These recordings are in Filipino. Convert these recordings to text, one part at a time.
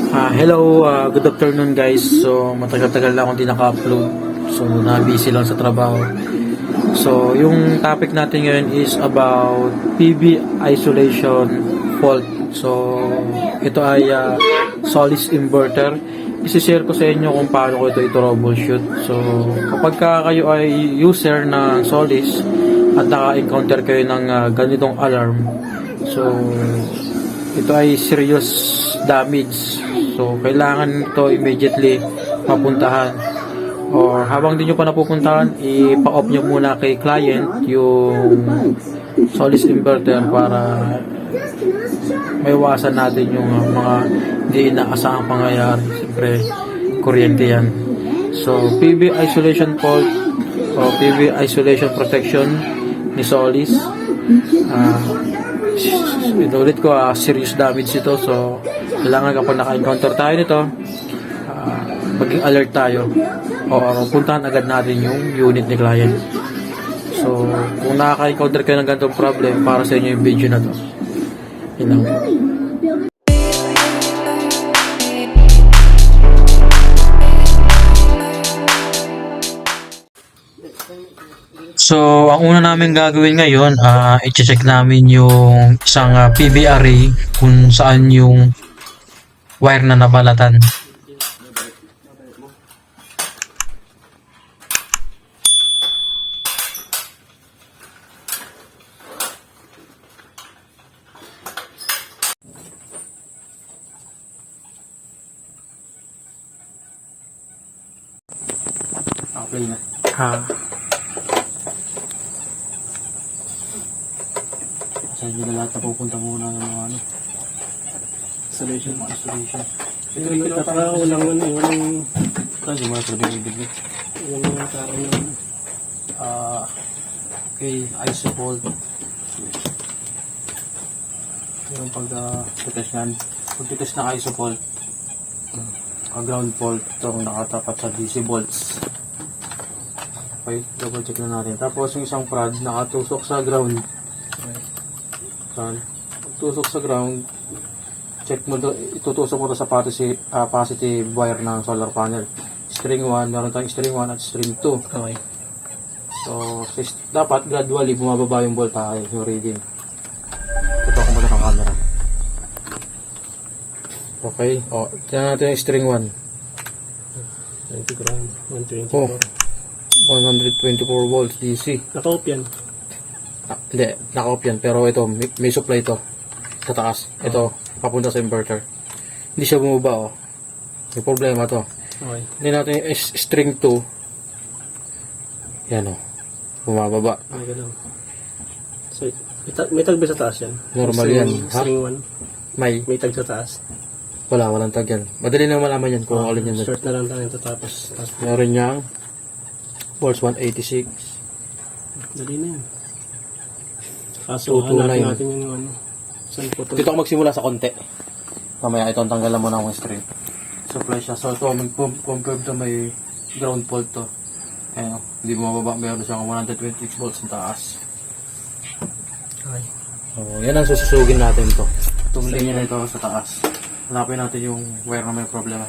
Hello, good afternoon guys. So, matagal-tagal na akong di naka-upload. So, na-busy lang sa trabaho. So, yung topic natin ngayon is about PV isolation fault. So, ito ay Solis inverter. Isi-share ko sa inyo kung paano ko ito troubleshoot. So, kapag kayo ay user ng Solis at naka-encounter kayo ng ganitong alarm, so, ito ay serious damage. So, kailangan ito immediately mapuntahan. Or habang di nyo pa napupuntahan, ipa-off nyo muna kay client yung Solis inverter para maiwasan natin yung mga hindi inaasahang pangyayari. Siyempre, kuryente yan. So, PV isolation fault o PV isolation protection ni Solis. Inulit ko, serious damage ito. So, kailangan kapag naka-encounter tayo nito, maging alert tayo o puntahan agad natin yung unit ni client. So, kung nakaka-encounter kayo ng ganitong problem, para sa inyo yung video na to. Yun lang. So, ang una namin gagawin ngayon, i-check namin yung isang PV array kung saan yung wire na nabalatan. Okay na. Saan nyo na lahat na pupunta muna ng mga installation. Ito yung tataka ko lang walang Kasi mga sabi ng ibig niya. mga tao na Okay, isopolt. Yung pag-test yan. Pag-test na isopolt, ground fault itong nakatapat sa DC volts. Okay, double check na natin. Tapos yung isang prod nakatusok sa ground. Tusok sa ground, check mo to, itutusok mo to sa positive wire ng solar panel. String 1, meron tayong string 1 at string 2. Okay. So, dapat gradually bumababa yung voltage, yung reading. Ito ako muna ng camera. Okay, tignan natin yung string 1. 20 gram, 124. Oh, 124 volts DC. Naka-off yan. Hindi, naka-off yan. Pero ito, may supply ito. Sa taas. Ito, papunta sa inverter. Hindi siya bumaba, May problema to. Okay. Hindi natin yung string 2. Yan, bumababa. Okay ka lang. So, may tag ba sa taas yan? Normal string, yan. String 1. May tag sa taas. Walang tag yan. Madali na malaman yan kung alin yan. Short na lang tayo ito tapos. Meron niyang volts 186. Dali na yan. Kaso, 229. hanapin natin yung saan po ito. Dito ako magsimula sa konti. Mamaya ito, tanggalan mo na akong string. Supply siya. So ito, mag-confirm to may ground fault to. Ayan, hindi bumababa. Meron siyang 126 volts sa taas. Okay. So, yan ang sususugin natin to. Itong linya na ito sa taas. Hanapin natin yung wire na may problema.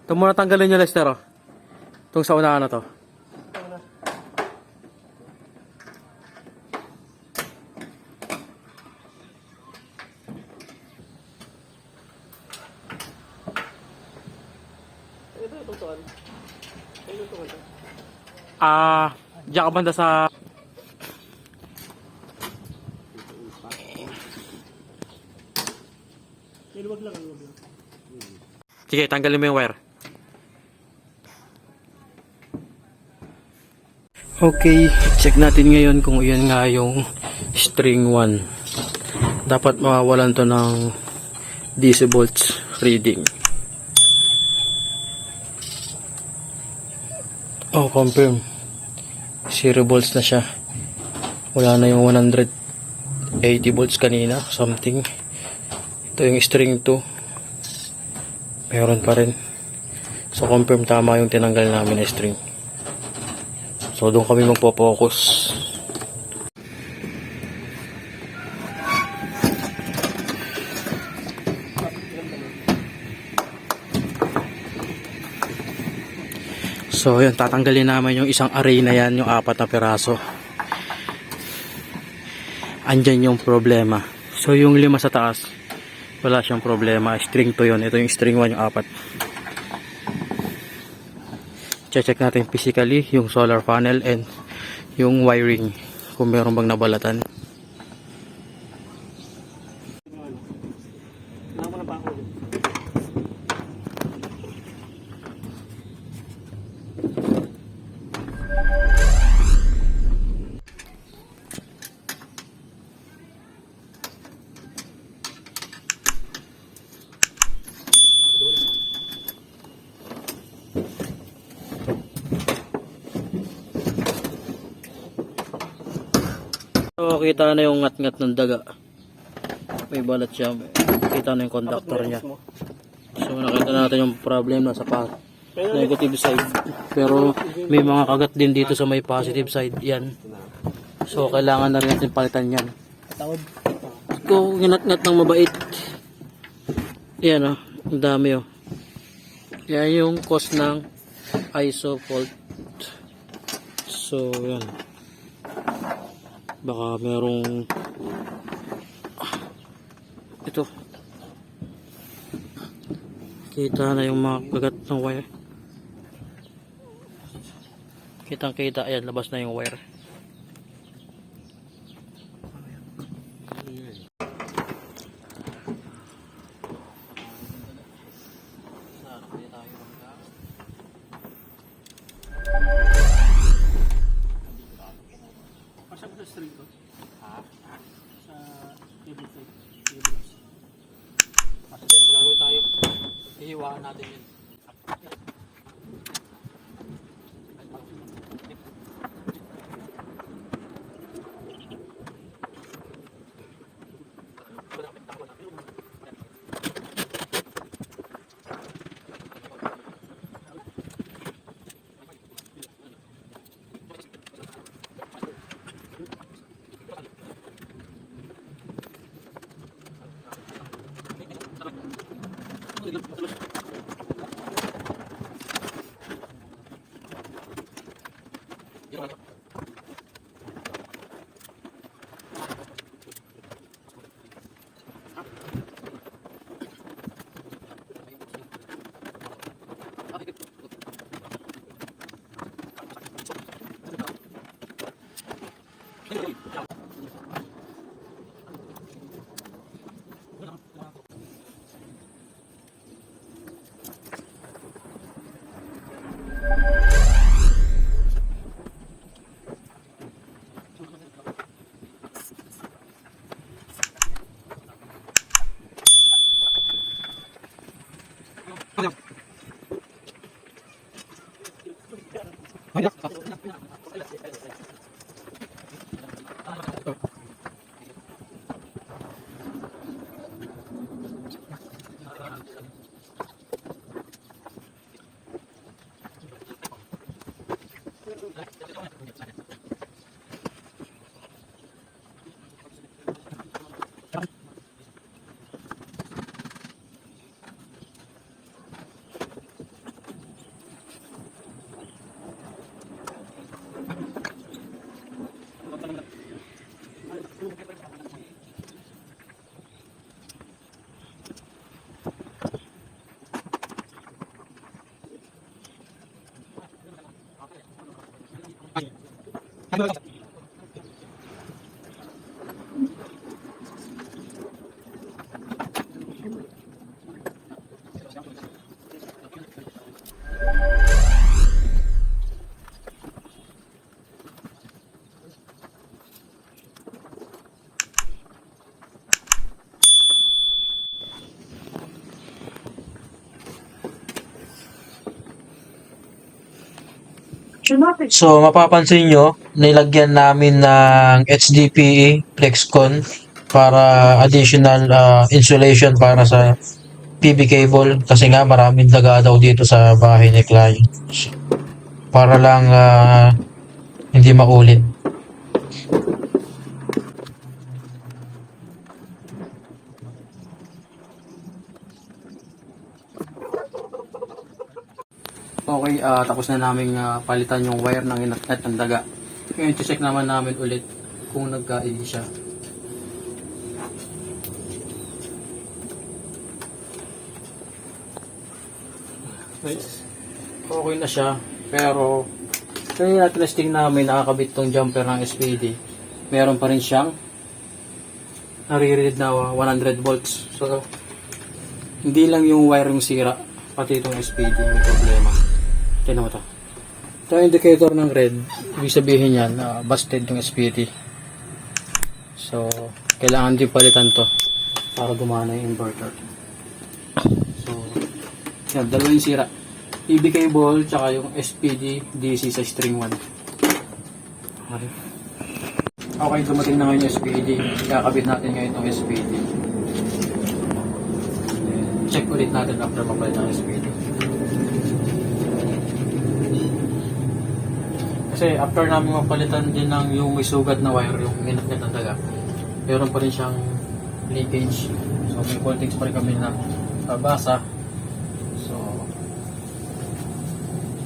Ito muna tanggalin nyo, Lester, Itong sa unahan na to. Diyan ka banda sa... Sige, tanggalin mo yung wire. Okay, check natin ngayon kung iyan nga yung string 1. dapat mawawalan to ng DC volts reading. Oh, confirm. 0 volts na siya. Wala na yung 180 volts kanina, something. Ito yung string 2. Meron pa rin. So, confirm tama yung tinanggal namin na string. So, doon kami magpo-focus. So, yun, tatanggalin namin yung isang array na yan, yung 4 na piraso. Andyan yung problema. So, yung 5 sa taas, wala siyang problema. String 2 yun. Ito yung string 1, yung 4. Check natin physically yung solar panel and yung wiring, kung meron bang nabalatan. So, kita na yung ngat-ngat ng daga. May balat siya. Kita na yung conductor niya. So, nakita natin yung problem na sa negative side. Pero, may mga kagat din dito sa may positive side. Yan. So, kailangan na rin natin palitan yan. Kung ginat-ngat ng mabait. Yan, oh. Ang dami, oh. Yan yung cause ng ISO fault. So, yan. Baka merong ito, kita na yung mga kagat ng wire, kitang kita, ayan, labas na yung wire. Gagawin tayo. Hihiwaan natin yun. So, mapapansin nyo, nilagyan namin ng HDPE Flexcon para additional insulation para sa PV cable kasi nga maraming daga daw dito sa bahay ni client. Para lang hindi maulit. Okay, tapos na namin palitan yung wire ng inatnet ng daga. Ngayon, check naman namin ulit kung nagka-ID siya. Okay na siya, pero yung testing namin, nakakabit tong jumper ng SPD. Meron pa rin siyang nare-read na 100 volts. So, hindi lang yung wire yung sira, pati itong SPD may problema. Tignan mo to. Ito yung indicator ng red. Ibig sabihin yan, busted yung SPD. So, kailangan din palitan to para gumana yung inverter. So, yan, dalawa yung sira. PV cable, tsaka yung SPD DC sa string 1. Okay. Okay, dumating na ngayon yung SPD. Kakabit natin ngayon itong SPD. Check ulit natin after mapalit ng SPD. Kasi after namin mapalitan din ng yung may sugat na wire, yung inakit ng daga, meron pa rin siyang leakage. So may contents pa rin kami na basa. So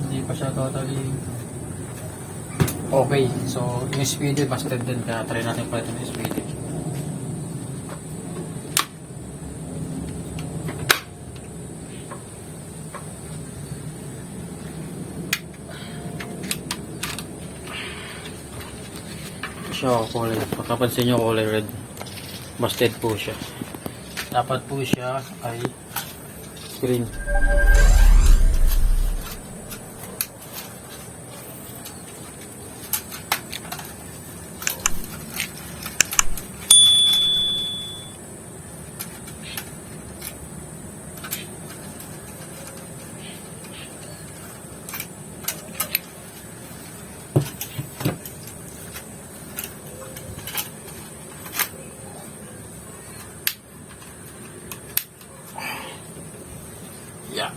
hindi pa siya totally okay. So yung SPD busted din, kaya try natin palitan yung SPD. Siya kulay, pagkapansin nyo kulay red, busted po siya. Dapat po siya ay green. Yeah.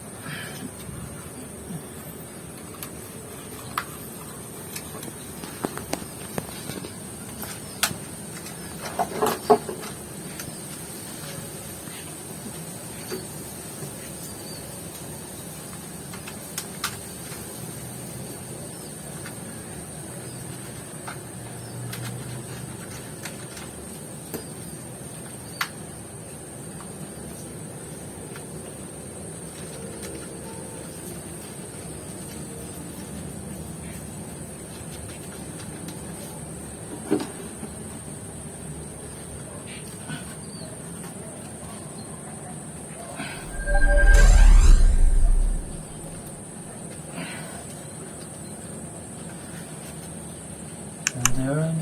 And then,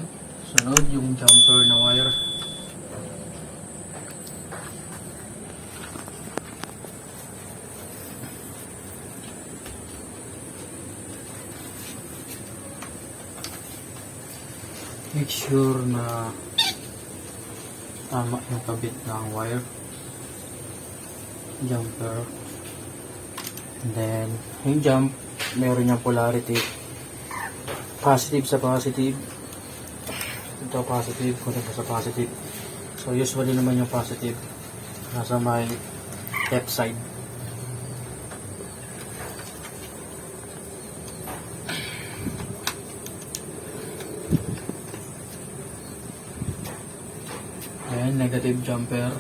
sunod yung jumper na wire. Make sure na tama yung kabit ng wire. Jumper. And then, yung jump, meron yung polarity. Positive sa positive. Ito positive, connect sa positive. So usually naman yung positive nasa may left side. Ayan, negative jumper.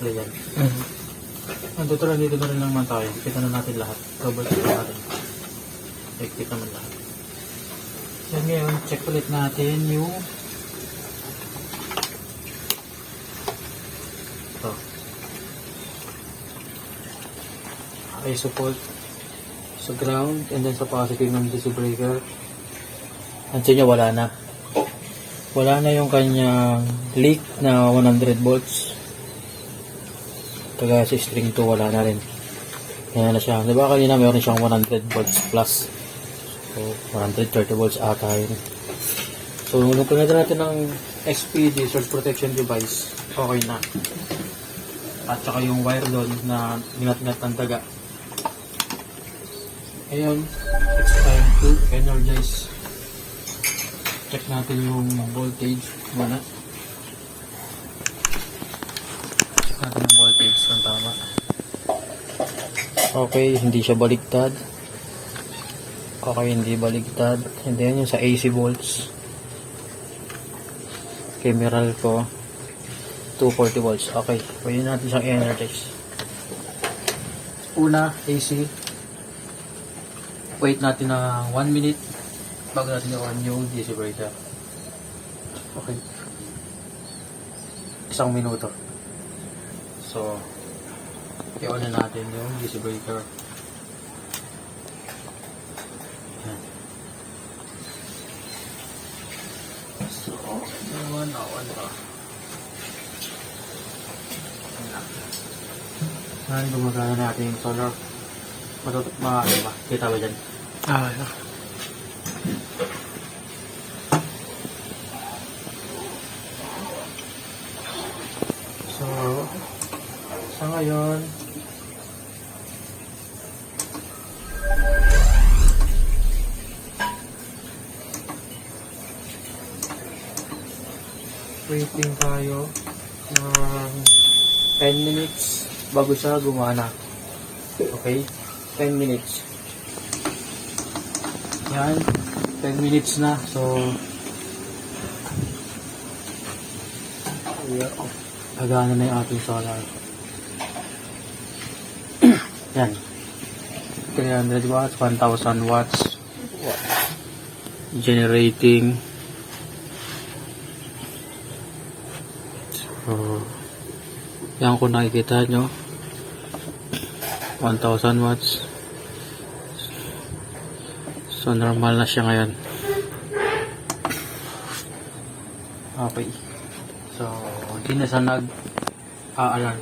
naka-play yan. Nandito lang, dito na rin naman tayo. Kita na natin lahat. Double check natin. Check naman lahat. Yan ngayon, check ulit natin yung ito. ISO port sa ground and then sa positive ng DC breaker. Nandiyan niya wala na. Wala na yung kanyang leak na 100 volts. Kaya sa string 2 wala na rin. Kaya na siya. Diba kanina mayroon siyang 100 volts plus. So 130 volts ata yun. So nung pinadala natin ng SPD surge protection device, okay na. At saka yung wire doon na ningat-ngat ng daga. Ayun, it's time to energize. Check natin yung voltage muna. Check natin yung voltage kung tama. Okay, hindi siya baligtad. Okay, hindi baligtad. And then yung sa AC volts. Cameral ko 240 volts. Okay, pwede natin siyang energize. Una, AC. Wait natin na 1 minute bago natin i-on yung DC breaker. Okay. 1 minuto. So, i-on na natin yung DC breaker. Yan. So, on na. Ngayon gumagana natin yung solar. Ano ba? Kita ba dyan? So, sa ngayon, waiting tayo ng 10 minutes bago siya gumana. Okay? 10 minutes. Yan. 10 minutes na. So, agana na yung ating solar. Yan. 300 watts, 1,000 watts. Generating. So, yan kung nakikita nyo. 1,000 watts. So, normal na siya ngayon. Okay. So, hindi na siya nag-aalarm.